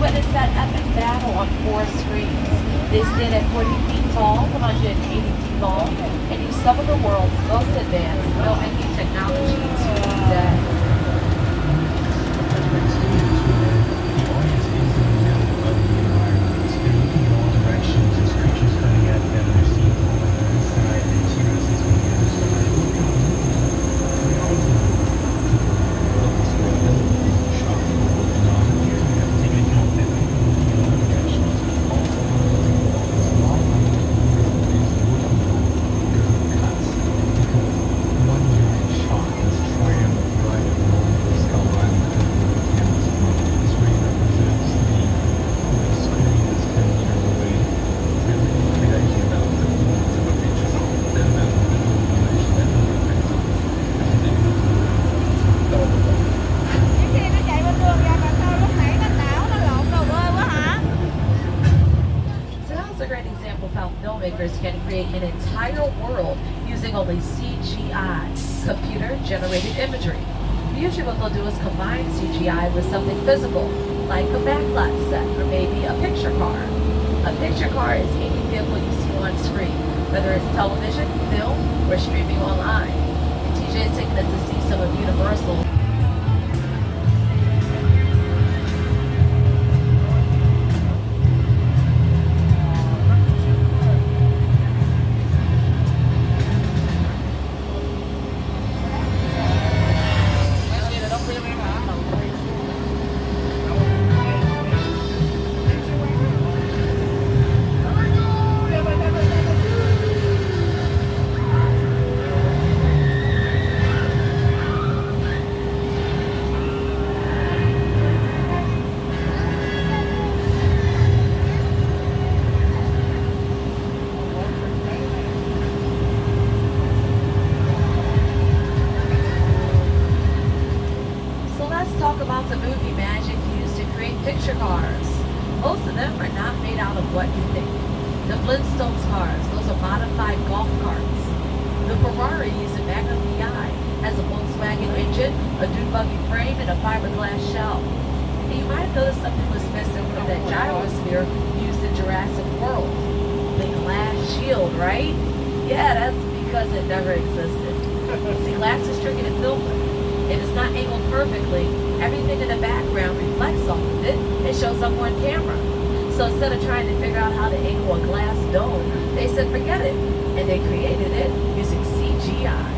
Witness that epic battle on 4 screens. They stand at 40 feet tall, 180 feet long, and use some of the world's most advanced filmmaking technology to today. Filmmakers can create an entire world using only CGI, computer-generated imagery. Usually what they'll do is combine CGI with something physical, like a backlight set or maybe a picture car. A picture car is any vehicle you see on screen, whether it's television, film, or streaming online. And TJ is taking us to see some of Universal's you think. The Flintstones cars, those are modified golf carts. The Ferrari using Magnum PI has a Volkswagen engine, a dune buggy frame, and a fiberglass shell. And you might have noticed something was missing from that gyrosphere used in Jurassic World. The glass shield, right? Yeah, that's because it never existed. See, glass is tricky to film with. If it's not angled perfectly, everything in the background reflects off of it and shows up on camera. So instead of trying to figure out how to angle a glass dome, they said forget it, and they created it using CGI.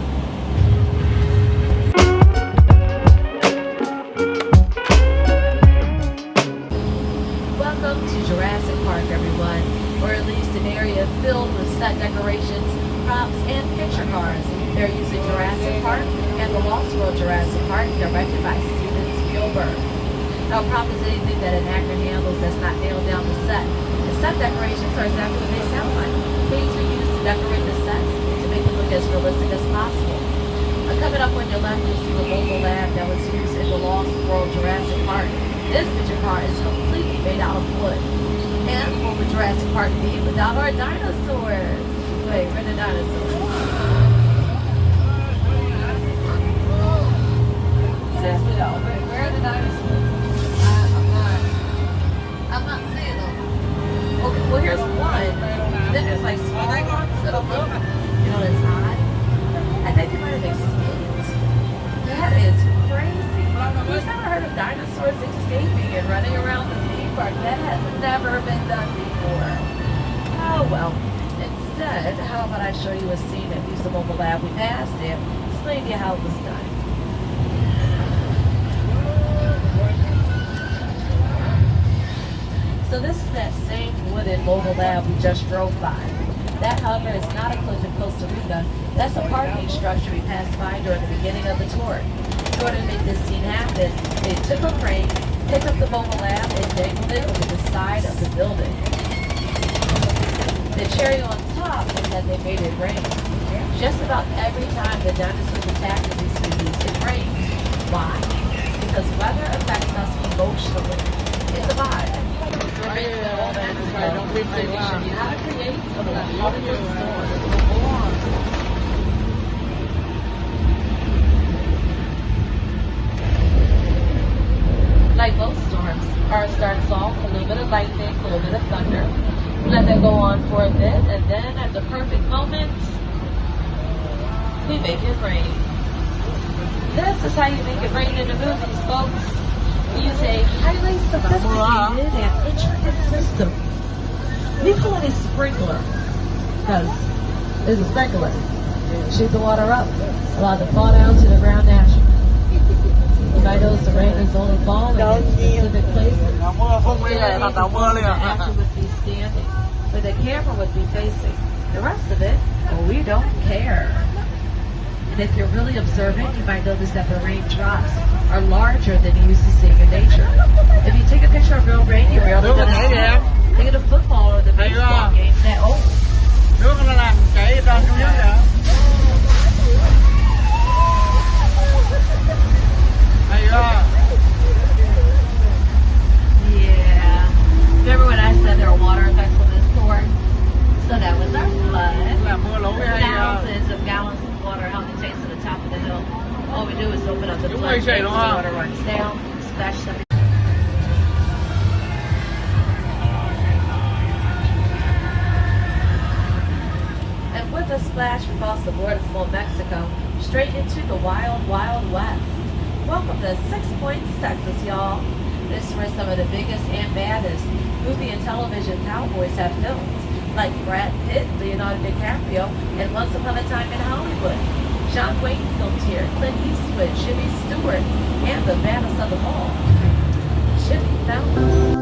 Welcome to Jurassic Park, everyone, or at least an area filled with set decorations, props, and picture cars. They're using Jurassic Park and the Lost World Jurassic Park, directed by Steven Spielberg. Now, prop is anything that an actor handles that's not nailed down the set. The set decorations are exactly what they sound like. Things are used to decorate the sets to make them look as realistic as possible. Coming up on your left, you'll see the mobile lab that was used in the Lost World Jurassic Park. This picture car is completely made out of wood. And what would Jurassic Park be without our dinosaurs? Wait, where are the dinosaurs? Seriously, no. Where are the dinosaurs? I'm not seeing them. Okay, well, here's one. Then there's like small ones that look, you know, it's high. I think they might have escaped. That is crazy. Who's never heard of dinosaurs escaping and running around the theme park? That has never been done before. Oh well. Instead, how about I show you a scene that used the mobile lab we passed and explain to you how it was done. So this is that same wooden mobile lab we just drove by. That, however, is not a cliff in Costa Rica. That's a parking structure we passed by during the beginning of the tour. In order to make this scene happen, they took a crane, picked up the mobile lab, and dangled it over the side of the building. The cherry on top is that they made it rain. Just about every time the dinosaurs attacked these movies, it rained. Why? Because weather affects us emotionally. It's a vibe. How to create a beautiful storm. Like most storms, ours starts off a little bit of lightning, a little bit of thunder. We let that go on for a bit, and then at the perfect moment, we make it rain. This is how you make it rain in the movies, folks. We use a highly sophisticated and intricate system. We call it a sprinkler because it's a sprinkler. Shoot the water up, allow it to fall down to the ground naturally. You might notice the rain is only falling in specific places. The actor would be standing, where the camera would be facing. The rest of it, well, we don't care. And if you're really observant, you might notice that the raindrops are larger than you used to see in nature. If you take a picture of real rain, you're really going to see it. Think of the football or the baseball game that Nước nó làm chảy ra xuống nước vậy. Yeah. Remember when I said there are water effects on this tour? So that was our flood. Thousands of gallons of water helped to take to the top of the hill. All we do is open up the floodgates, the water runs down, splash them. And with a splash, we cross the border from Mexico, straight into the wild, wild west. Welcome to 6 Points, Texas, y'all. This is where some of the biggest and baddest movie and television cowboys have filmed, like Brad Pitt, Leonardo DiCaprio, and Once Upon a Time in Hollywood. John Wayne filmed here, Clint Eastwood, Jimmy Stewart, and the baddest of them all, Jimmy Fallon.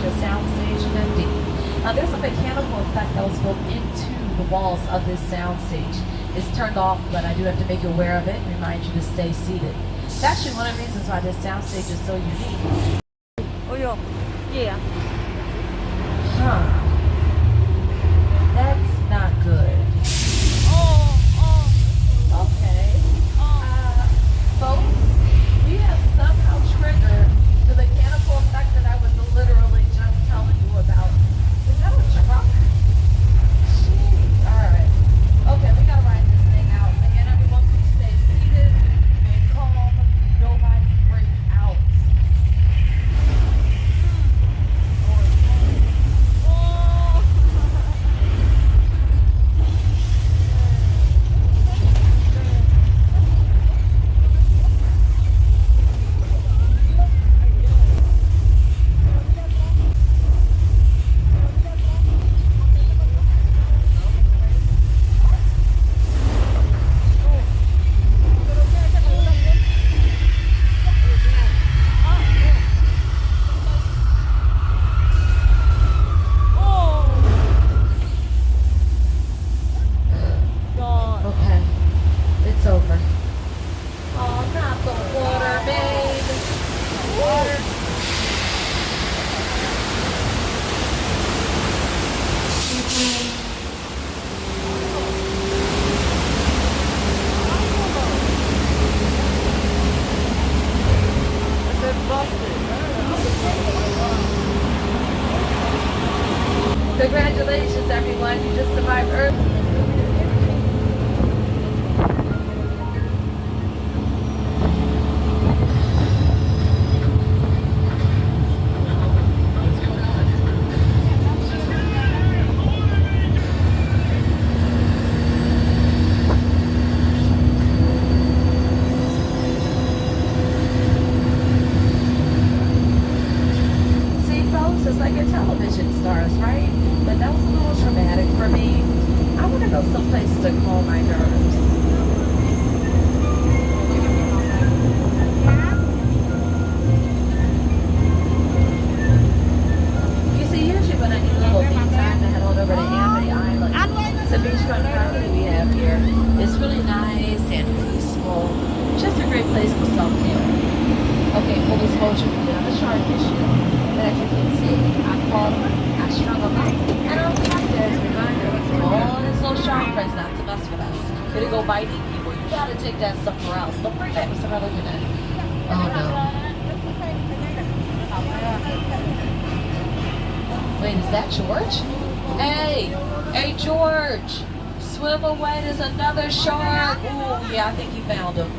stage, a sound stage, and a D. Now there's a mechanical effect that was built into the walls of this sound stage. It's turned off, but I do have to make you aware of it and remind you to stay seated. It's actually one of the reasons why this sound stage is so unique. Ôi dồi, gì ạ? Huh. That's not good. Okay. Folks, we have somehow triggered the mechanical effect that I was literally just telling you about. Is that a truck? Jeez. Alright. Okay, we gotta ride this thing out. Again, everyone, please stay seated, remain calm, nobody break out. Okay, it's over. Oh, not the water, babe. Water. Congratulations, everyone. You just survived Earth. See, folks, it's like your television stars, right? But that was a little traumatic for me. I want to go someplace to calm my nerves. You see, usually when I need a little me time, I head on over to Amity Island. It's a beachfront property we have here. It's really nice and peaceful. Just a great place for self-healing. Okay, full disclosure, we have a shark issue. But as you can see, I caught them, I strung them up, and I'll be out there as a reminder to all his little shark friends not to mess with us. Gonna go biting people, you gotta take that somewhere else. Don't bring that with somebody looking at it. Oh no. Wait, is that George? Hey, George! Swim away, there's another shark! Ooh, yeah, I think you found him.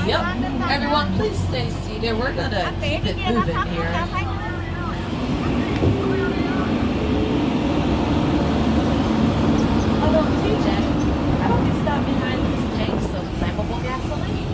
Yep. Everyone, please stay seated. We're gonna keep it moving here. Although, TJ, how don't we stop behind these tanks of flammable gasoline?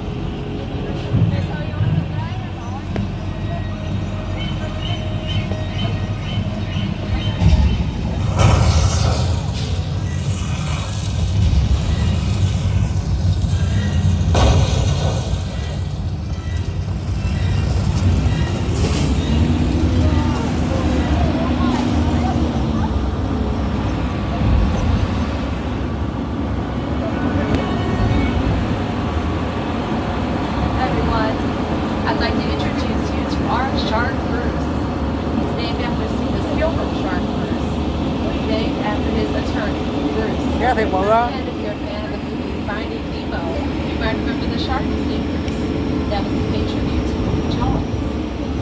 Nghe thì bự á. And if you're a fan of the movie Finding Nemo, you might remember the shark was named Bruce. That was the patron to the movie Jaws.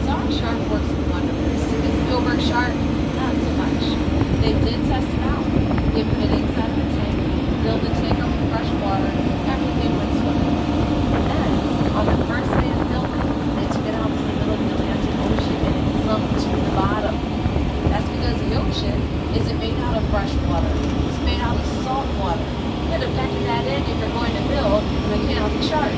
So our shark works wonders. The Spielberg shark, not so much. They did test it out. They put it inside of a tank, filled the tank up with fresh water, everything went swimming. And then, on the first day of filming, they took it out to the middle of the Atlantic Ocean and it sunk to the bottom. That's because the ocean isn't made out of fresh water. It's made out of salt water. You had to factor that in if you're going to build a mechanical shark.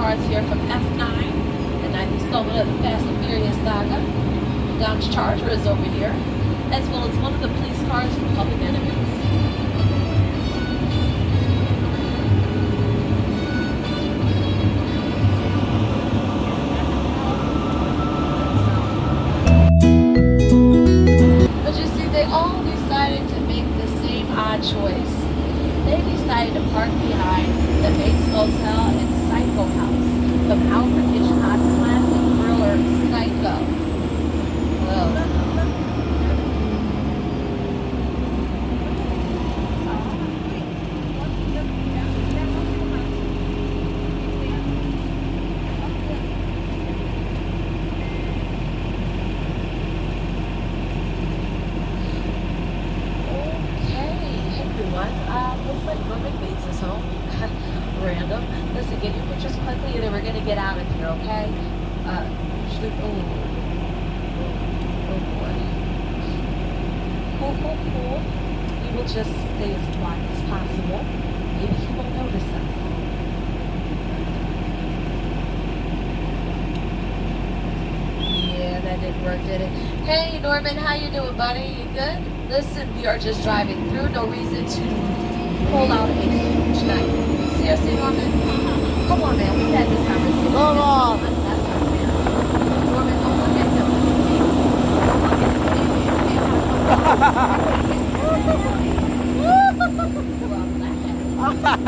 cars here from F9, the 90 installment of the Fast and Furious saga. Dom's Charger is over here, as well as one of the police cars from Public Enemies. But you see, they all decided to make the same odd choice. They decided to park behind the Bates Hotel and Psycho House from Alfred Hitchcock's classic thriller Psycho. Whoa. Looks like Norman Bates is home. Random. Listen, get your pictures quickly and then we're gonna get out of here, okay? Usually, oh boy. Cool. We will just stay as quiet as possible. Maybe he won't notice us. Yeah, that didn't work, did it? Hey, Norman, how you doing, buddy? You good? Listen, we are just driving through. No reason to pull out a huge knife. Seriously, Norman? Come on, man. We've had this conversation. Come on. That's not fair. Norman, don't look at him. I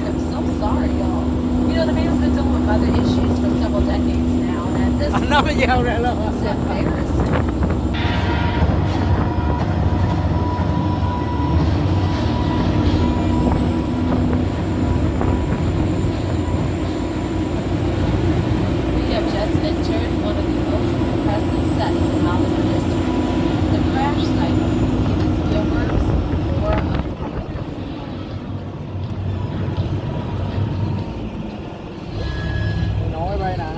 am so sorry, y'all. You know, the man's been dealing with other issues for several decades now, and at this Nó mới giao ra luôn. it's embarrassing. We have just entered one of the most impressive sets in Hollywood history. The crash site of Steven Spielberg's War of Nói bay nè.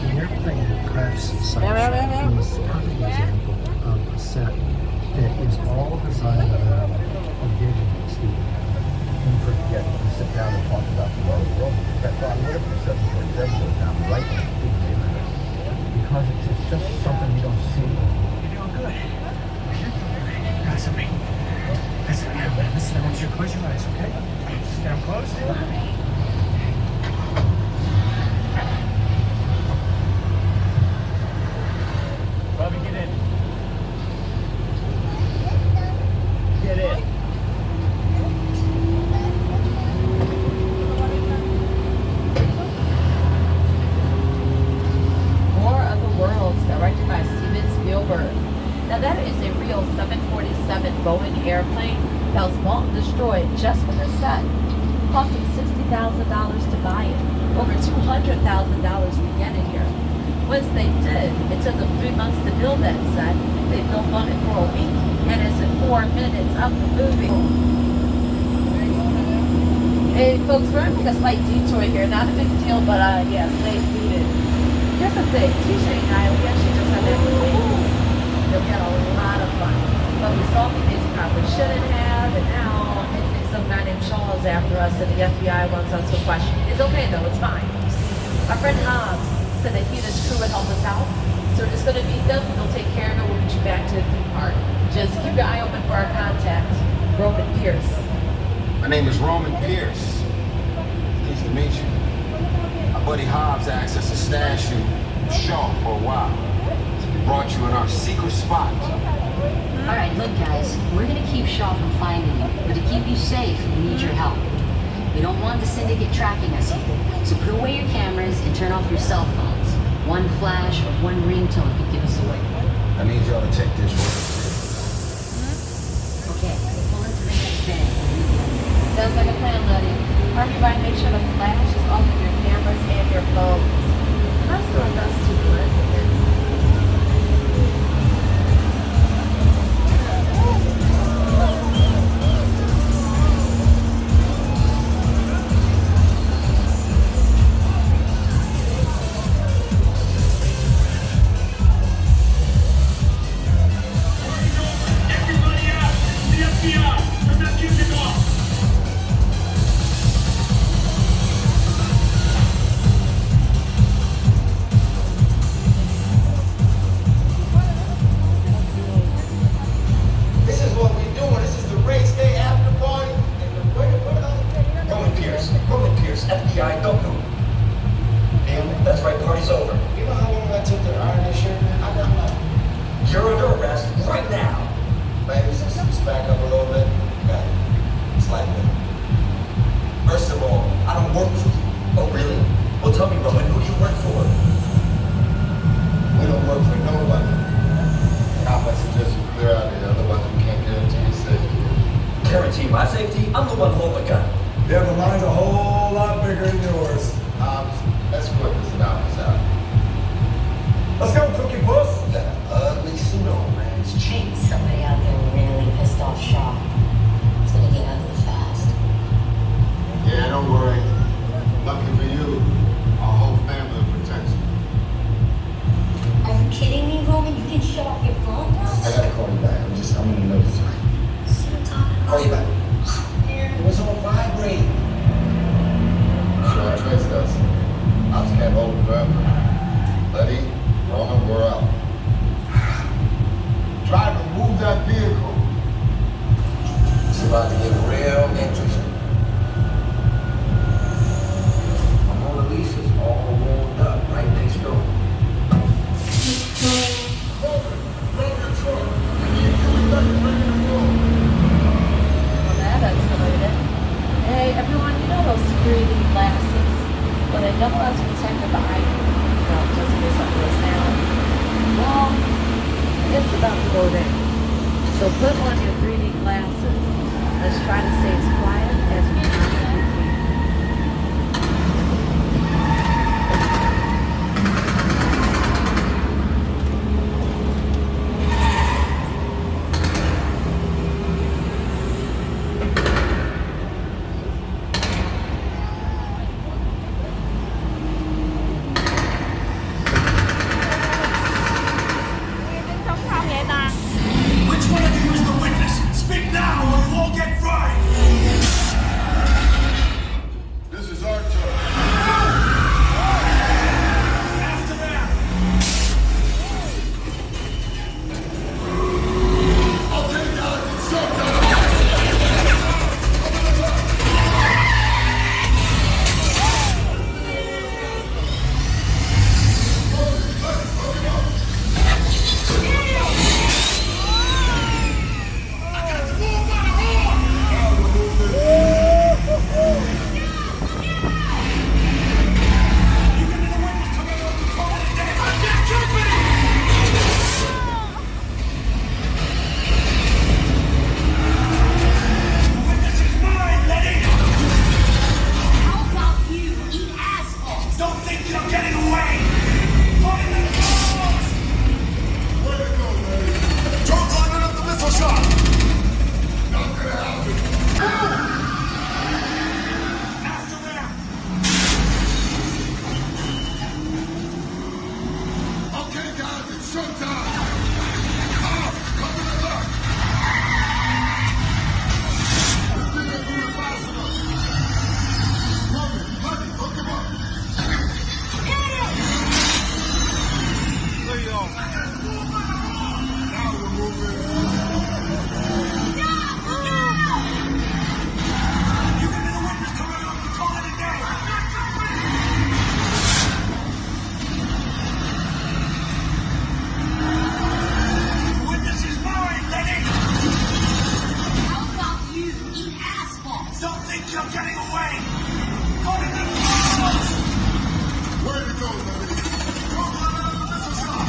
The airplane crash site Meow, meow, meow, meow. is a perfect example of a set that is all designed around engaging the student. And forget to sit down and talk about the world. That thought, what if the 747 goes down right in the big neighborhood? Because it's just something you don't see. You're doing good. Got something. Listen, I want you to close your eyes, okay? Just down close. Bobby, get in. Get in. War of the Worlds, directed by Steven Spielberg. Now that is a real 747 Boeing airplane that was bought and destroyed just for the set. Cost them $60,000 to buy it, over $200,000 to get it here. Once they did, it took them 3 months to build that set. They filmed on it for a week, and it's in 4 minutes of the movie. Hey folks, we're gonna make a slight detour here. Not a big deal, but yeah, stay seated. Here's the thing, TJ and I, we actually just had that meetings. We had a lot of fun. But we saw things we probably shouldn't have, and now I think some guy named Shaw is after us, and the FBI wants us to question. It's okay though, it's fine. Our friend Hobbs said that he and his crew would help us out. So we're just gonna meet them, they'll take care of it, we'll get you back to the theme park. Just keep your eye open for our contact, Roman Pierce. My name is Roman Pierce. Pleased to meet you. My buddy Hobbs asked us to stash you with Shaw for a while. So we brought you in our secret spot. All right, look, guys, we're gonna keep Shaw from finding you, but to keep you safe, we need your help. We don't want the syndicate tracking us here, so put away your cameras and turn off your cell phones. One flash or one ringtone could give us away. I need y'all to take this real Okay, we'll pull into the next bend. Sounds like a plan, Letty. Everybody make sure the flash is off of your cameras and your phones. That's doing us too good. under arrest right now. Maybe just back up a little bit. Okay. It's like that. First of all, I don't work for you. Oh, really? Well, tell me, Roman, who do you work for? We don't work for nobody. I suggest you clear out of here, otherwise we can't guarantee your safety. Guarantee my safety? I'm the one holding the gun. Yeah, but mine's a whole lot bigger than yours. Let's quit this and out this out. Let's go, Cookie Puss. That ugly suit on, man. It's cheap. Somebody out there really pissed off Shaw. It's gonna get ugly fast. Yeah, don't worry. Lucky for you, our whole family will protect you. Are you kidding me, Roman? You can shut off your phone now? I gotta call you back. I'm in another time. Call you back. It was on vibrate. Sure, traced us. Ops can't hold it forever. Letty, Roman, we're out. Driver, move that vehicle. It's about to get real interesting. My Mona Lisa's all rolled up right next door. Well, that escalated. Hey, everyone, you know those 3D glasses? Well, they double as protective eye, just in case something goes down. Well, it's about to go down. So put on your 3D glasses. Let's try to stay as quiet as we possibly can. Which one of you is the witness? Speak now or you all get fried! This is our turn. After that! Okay, guys, it's showtime! Don't think you're getting away! Find the doors! Way to go, lady. Don't line up the missile shot! Not gonna happen. After them! Okay, guys, it's showtime! Come to the left! This thing ain't moving fast enough. Roman, Letty, hook him up! There you go. Now we're moving. You can be the witness to running off the call any day! The witness is mine, Lenny! How about you eat asphalt? Don't think you're getting away! Find the doors! Way to go, Letty. Don't line up the missile shot!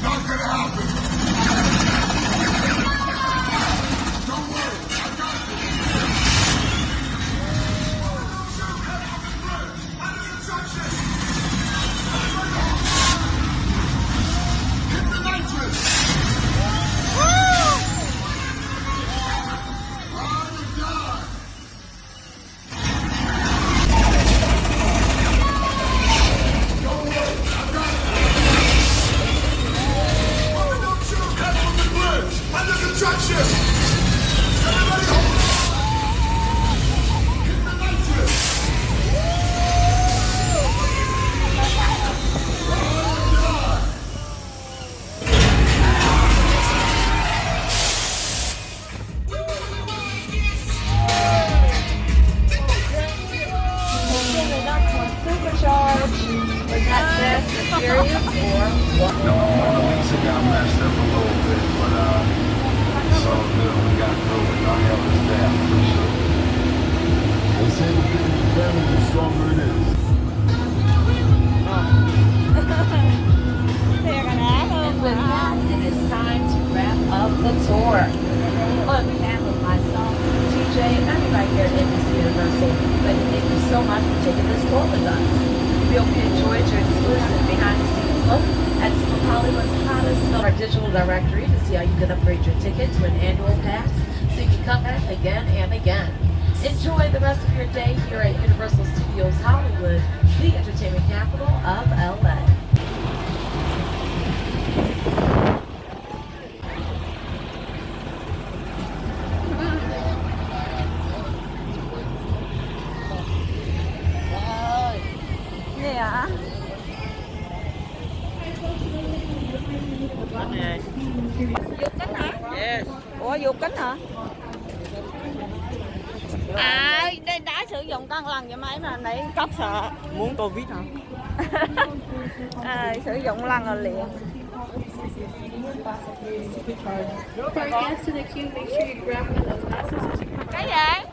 Not gonna happen. Don't worry, I got this. Head off the bridge. Under instructions. Hit the nitrous. Ride or die. Don't worry, I got this. Roman, don't shoot. Head off the bridge. Under construction. Everybody hold on. Hit the nitrous. Supercharge. Was that Fast and Furious or what? No, Mona Lisa got messed up glad you've taken this tour with us. We hope you enjoyed your exclusive behind-the-scenes look at some of Hollywood's hottest films. Our digital directory to see how you can upgrade your ticket to an annual pass so you can come back again and again. Enjoy the rest of your day here at Universal Studios Hollywood, the entertainment capital of LA. Gì hả? Vượt kính hả? Yes. Ủa vượt kính hả? À, đây đã sử dụng con lần vậy mấy mà nãy cấp sợ. Muốn Covid hả? À, sử dụng lần rồi liền. For our guests in the queue, make sure you grab one of those glasses. Cái gì?